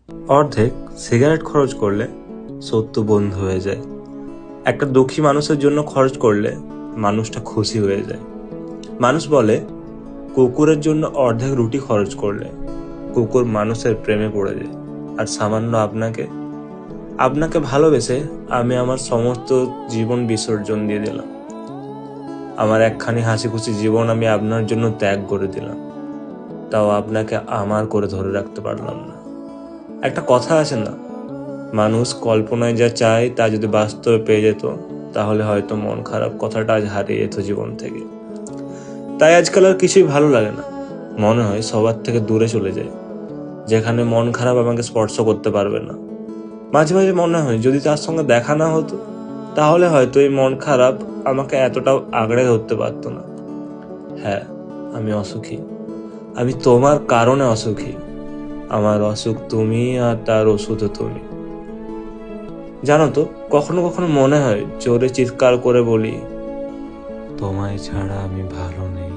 অর্ধেক সিগারেট খরচ করলে 70 বন্ধু হয়ে যায়। একটা দুঃখী মানুষের জন্য খরচ করলে মানুষটা খুশি হয়ে যায়। মানুষ বলে কুকুরের জন্য অর্ধেক রুটি খরচ করলে কুকুর মানুষের প্রেমে পড়ে যায়। আর সামান্য আপনাকে আপনাকে ভালোবেসে আমি আমার সমস্ত জীবন বিসর্জন দিয়ে দিলাম। আমার একখানি হাসি খুশি জীবন আমি আপনার জন্য ত্যাগ করে দিলাম, তাও আপনাকে আমার করে ধরে রাখতে পারলাম না। একটা কথা আছে না, মানুষ কল্পনায় যা চায় তা যদি বাস্তবে পেয়ে যেত তাহলে হয়তো মন খারাপ কথাটা আজ হারিয়ে যেত জীবন থেকে। তাই আজকাল আর কিছুই ভালো লাগে না, মনে হয় সবার থেকে দূরে চলে যায়, যেখানে মন খারাপ আমাকে স্পর্শ করতে পারবে না। মাঝে মাঝে মনে হয় যদি তার সঙ্গে দেখা না হতো তাহলে হয়তো এই মন খারাপ আমাকে এতটাও আঁকড়ে ধরতে পারতো না। হ্যাঁ, আমি অসুখী, আমি তোমার কারণে অসুখী। আমার অসুখ তুমি আর তার ওষুধও তুমি। জানো তো, কখনো কখনো মনে হয় জোরে চিৎকার করে বলি, তোমায় ছাড়া আমি ভালো নেই।